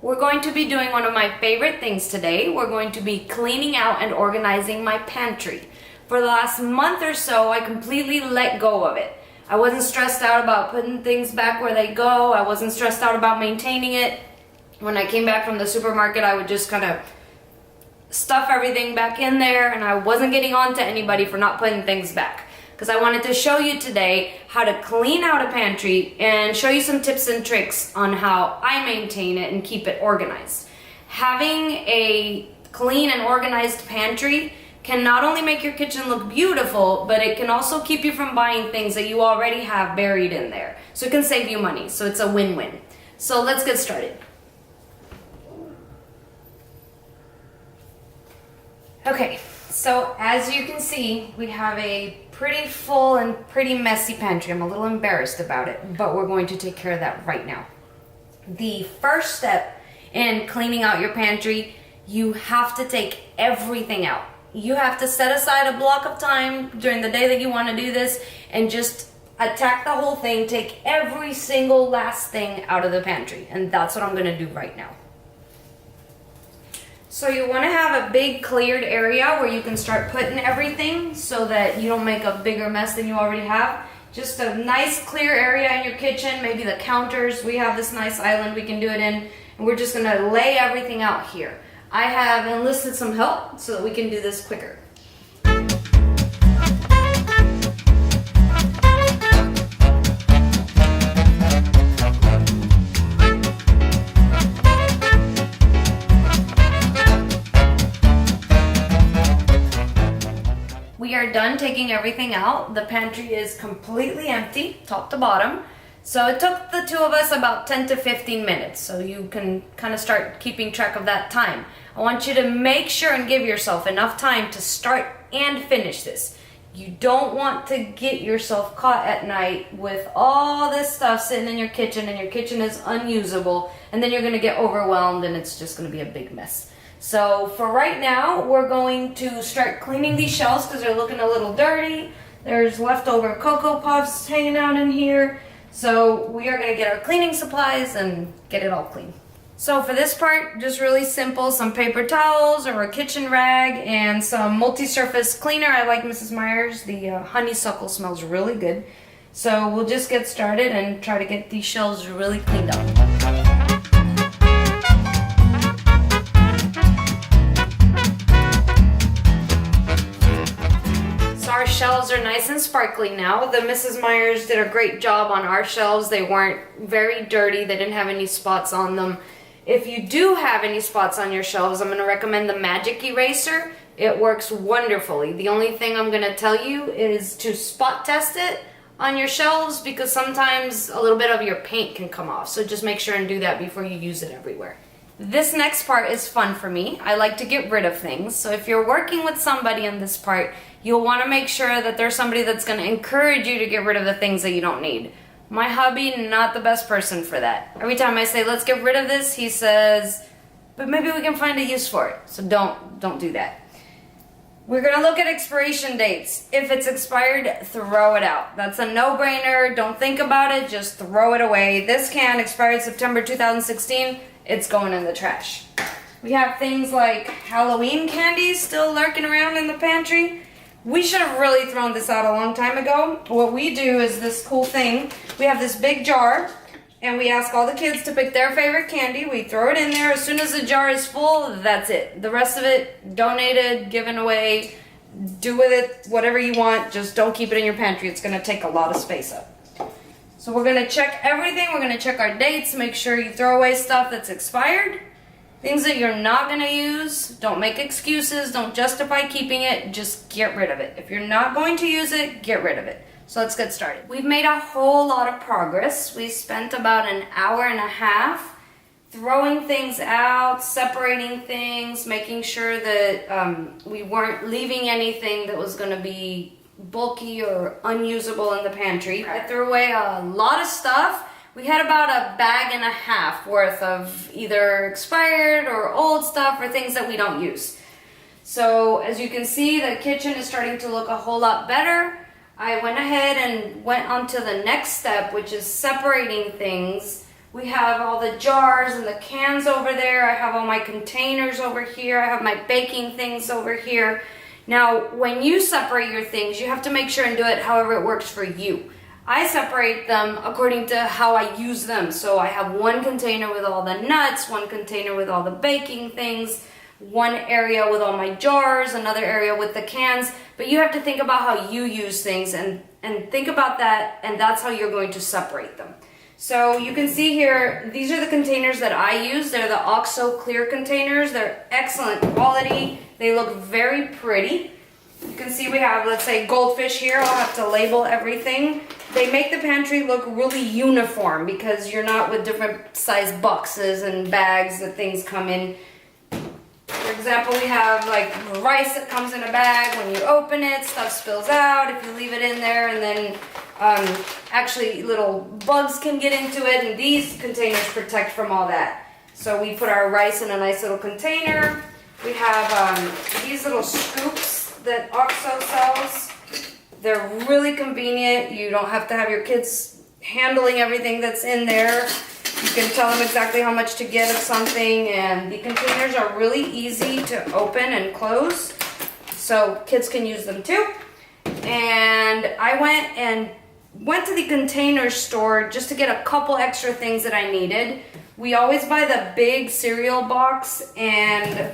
We're going to be doing one of my favorite things today. We're going to be cleaning out and organizing my pantry. For the last month or so, I completely let go of it. I wasn't stressed out about putting things back where they go. I wasn't stressed out about maintaining it. When I came back from the supermarket, I would just kind of stuff everything back in there, and I wasn't getting on to anybody for not putting things back. Because I wanted to show you today how to clean out a pantry and show you some tips and tricks on how I maintain it and keep it organized. Having a clean and organized pantry can not only make your kitchen look beautiful, but it can also keep you from buying things that you already have buried in there. So it can save you money, so it's a win-win. So let's get started. Okay, so as you can see, we have a pretty full and pretty messy pantry. I'm a little embarrassed about it, but we're going to take care of that right now. The first step in cleaning out your pantry, you have to take everything out. You have to set aside a block of time during the day that you want to do this and just attack the whole thing, take every single last thing out of the pantry. And that's what I'm going to do right now. So you want to have a big cleared area where you can start putting everything so that you don't make a bigger mess than you already have. Just a nice clear area in your kitchen, maybe the counters. We have this nice island we can do it in, and we're just going to lay everything out here. I have enlisted some help so that we can do this quicker. We are done taking everything out. The pantry is completely empty, top to bottom. So it took the two of us about 10 to 15 minutes. So you can kind of start keeping track of that time. I want you to make sure and give yourself enough time to start and finish this. You don't want to get yourself caught at night with all this stuff sitting in your kitchen and your kitchen is unusable, and then you're going to get overwhelmed and it's just going to be a big mess. So for right now, we're going to start cleaning these shelves because they're looking a little dirty. There's leftover Cocoa Puffs hanging out in here. So we are going to get our cleaning supplies and get it all clean. So for this part, just really simple, some paper towels or a kitchen rag and some multi-surface cleaner. I like Mrs. Meyer's. The honeysuckle smells really good. So we'll just get started and try to get these shelves really cleaned up. Our shelves are nice and sparkly now. The Mrs. Meyer's did a great job on our shelves. They weren't very dirty. They didn't have any spots on them. If you do have any spots on your shelves, I'm going to recommend the Magic Eraser. It works wonderfully. The only thing I'm going to tell you is to spot test it on your shelves because sometimes a little bit of your paint can come off. So just make sure and do that before you use it everywhere. This next part is fun for me. I like to get rid of things. So if you're working with somebody in this part, you'll want to make sure that there's somebody that's going to encourage you to get rid of the things that you don't need. My hubby, not the best person for that. Every time I say, let's get rid of this, he says, but maybe we can find a use for it. So don't do that. We're going to look at expiration dates. If it's expired, throw it out. That's a no-brainer. Don't think about it. Just throw it away. This can expired September 2016. It's going in the trash. We have things like Halloween candy still lurking around in the pantry. We should have really thrown this out a long time ago. What we do is this cool thing. We have this big jar, and we ask all the kids to pick their favorite candy. We throw it in there. As soon as the jar is full, that's it. The rest of it, donated, given away. Do with it whatever you want. Just don't keep it in your pantry. It's going to take a lot of space up. So we're going to check everything. We're going to check our dates. Make sure you throw away stuff that's expired. Things that you're not going to use, don't make excuses, don't justify keeping it, just get rid of it. If you're not going to use it, get rid of it. So let's get started. We've made a whole lot of progress. We spent about an hour and a half throwing things out, separating things, making sure that we weren't leaving anything that was going to be bulky or unusable in the pantry. I threw away a lot of stuff. We had about a bag and a half worth of either expired or old stuff or things that we don't use. So as you can see, the kitchen is starting to look a whole lot better. I went ahead and went on to the next step, which is separating things We have all the jars and the cans over there. I have all my containers over here. I have my baking things over here. Now, when you separate your things, you have to make sure and do it however it works for you. I separate them according to how I use them. So I have one container with all the nuts, one container with all the baking things, one area with all my jars, another area with the cans. But you have to think about how you use things and think about that, and that's how you're going to separate them. So you can see here, these are the containers that I use. They're the OXO clear containers. They're excellent quality. They look very pretty. You can see we have, let's say, goldfish here. I'll have to label everything. They make the pantry look really uniform because you're not with different size boxes and bags that things come in. For example, we have like rice that comes in a bag. When you open it, stuff spills out if you leave it in there, and then actually little bugs can get into it, and these containers protect from all that. So we put our rice in a nice little container. We have these little scoops that OXO sells. They're really convenient. You don't have to have your kids handling everything that's in there. You can tell them exactly how much to get of something, and the containers are really easy to open and close, so kids can use them too. And I went to the container store just to get a couple extra things that I needed. We always buy the big cereal box, and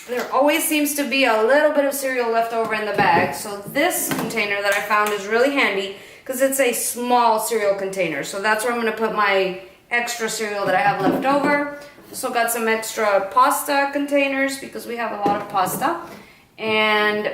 there always seems to be a little bit of cereal left over in the bag. So this container that I found is really handy because it's a small cereal container. So that's where I'm going to put my extra cereal that I have left over. Also got some extra pasta containers because we have a lot of pasta. And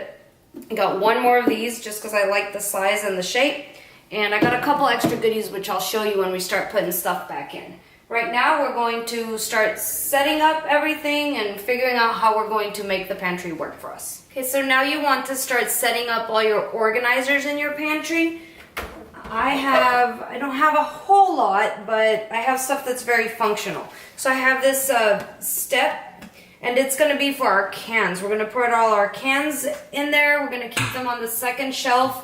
I got one more of these just because I like the size and the shape. And I got a couple extra goodies which I'll show you when we start putting stuff back in. Right now we're going to start setting up everything and figuring out how we're going to make the pantry work for us. Okay, so now you want to start setting up all your organizers in your pantry. I don't have a whole lot, but I have stuff that's very functional. So I have this step, and it's going to be for our cans. We're going to put all our cans in there. We're going to keep them on the second shelf.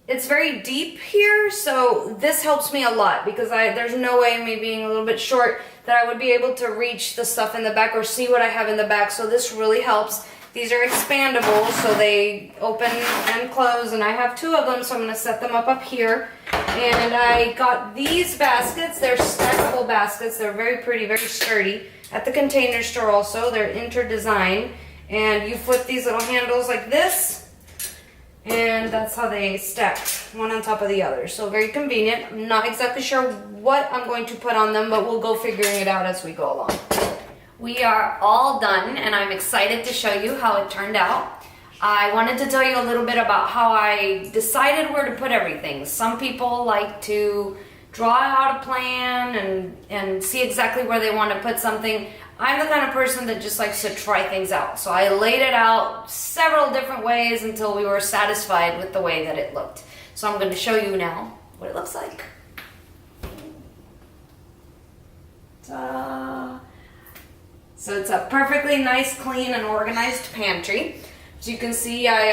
It's very deep here, so this helps me a lot because there's no way, me being a little bit short, that I would be able to reach the stuff in the back or see what I have in the back, so this really helps. These are expandable, so they open and close, and I have two of them, so I'm going to set them up here. And I got these baskets. They're stackable baskets. They're very pretty, very sturdy. At the container store also, they're inter-design, and you flip these little handles like this, and that's how they stack, one on top of the other. So very convenient. I'm not exactly sure what I'm going to put on them, but we'll go figuring it out as we go along. We are all done, and I'm excited to show you how it turned out. I wanted to tell you a little bit about how I decided where to put everything. Some people like to draw out a plan and see exactly where they want to put something. I'm the kind of person that just likes to try things out. So I laid it out several different ways until we were satisfied with the way that it looked. So I'm going to show you now what it looks like. Ta-da! So it's a perfectly nice, clean, and organized pantry. As you can see, I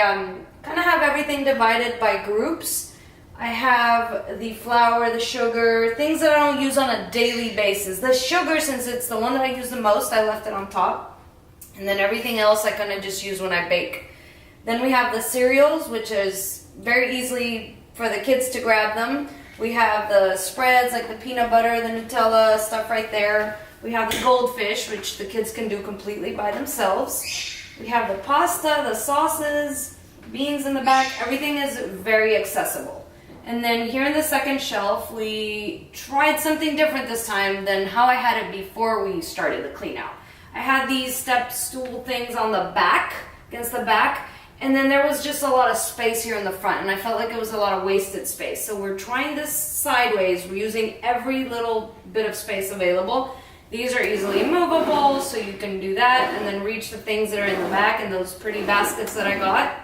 kind of have everything divided by groups. I have the flour, the sugar, things that I don't use on a daily basis. The sugar, since it's the one that I use the most, I left it on top. And then everything else I kind of just use when I bake. Then we have the cereals, which is very easily for the kids to grab them. We have the spreads, like the peanut butter, the Nutella, stuff right there. We have the goldfish, which the kids can do completely by themselves. We have the pasta, the sauces, beans in the back. Everything is very accessible. And then here in the second shelf, we tried something different this time than how I had it before we started the clean out. I had these step stool things on the back, against the back, and then there was just a lot of space here in the front, and I felt like it was a lot of wasted space. So we're trying this sideways. We're using every little bit of space available. These are easily movable, so you can do that and then reach the things that are in the back in those pretty baskets that I got.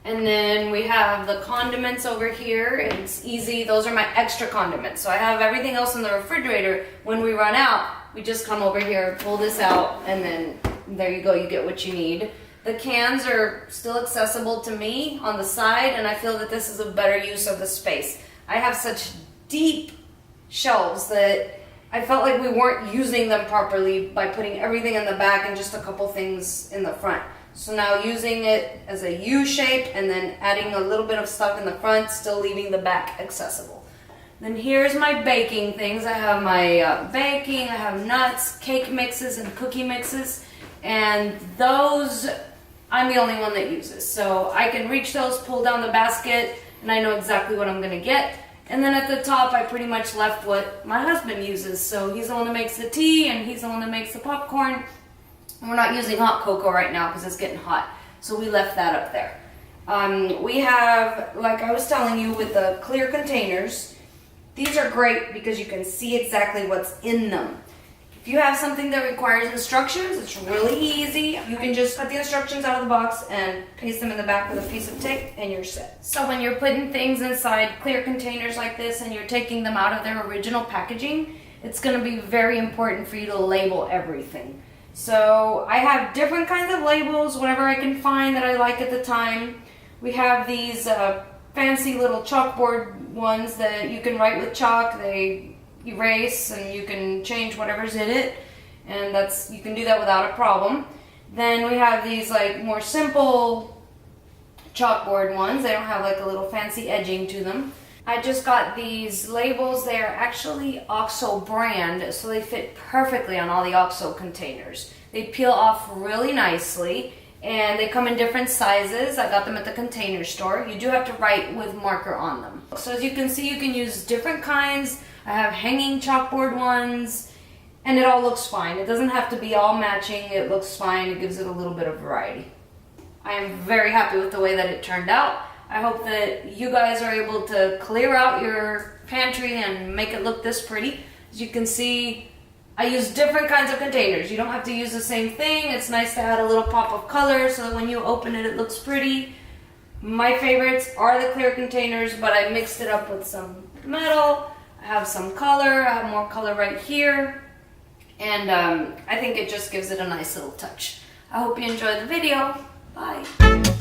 And then we have the condiments over here. It's easy. Those are my extra condiments. So I have everything else in the refrigerator. When we run out, we just come over here, pull this out, and then there you go. You get what you need. The cans are still accessible to me on the side, and I feel that this is a better use of the space. I have such deep shelves that I felt like we weren't using them properly by putting everything in the back and just a couple things in the front. So now using it as a U shape and then adding a little bit of stuff in the front, still leaving the back accessible. Then here's my baking things. I have my baking, I have nuts, cake mixes, and cookie mixes. And those, I'm the only one that uses. So I can reach those, pull down the basket, and I know exactly what I'm gonna get. And then at the top, I pretty much left what my husband uses. So he's the one that makes the tea, and he's the one that makes the popcorn. And we're not using hot cocoa right now because it's getting hot. So we left that up there. We have, like I was telling you, with the clear containers, these are great because you can see exactly what's in them. If you have something that requires instructions, it's really easy. You can just cut the instructions out of the box and paste them in the back with a piece of tape and you're set. So when you're putting things inside clear containers like this and you're taking them out of their original packaging, it's going to be very important for you to label everything. So I have different kinds of labels, whatever I can find that I like at the time. We have these fancy little chalkboard ones that you can write with chalk. They erase and you can change whatever's in it, and you can do that without a problem. Then we have these like more simple chalkboard ones. They don't have like a little fancy edging to them. I just got these labels. They are actually OXO brand, so they fit perfectly on all the OXO containers. They peel off really nicely, and they come in different sizes. I got them at the Container Store. You do have to write with marker on them. So as you can see, you can use different kinds. I have hanging chalkboard ones, and it all looks fine. It doesn't have to be all matching. It looks fine. It gives it a little bit of variety. I am very happy with the way that it turned out. I hope that you guys are able to clear out your pantry and make it look this pretty. As you can see, I use different kinds of containers. You don't have to use the same thing. It's nice to add a little pop of color so that when you open it, it looks pretty. My favorites are the clear containers, but I mixed it up with some metal. I have some color. I have more color right here. And I think it just gives it a nice little touch. I hope you enjoyed the video. Bye.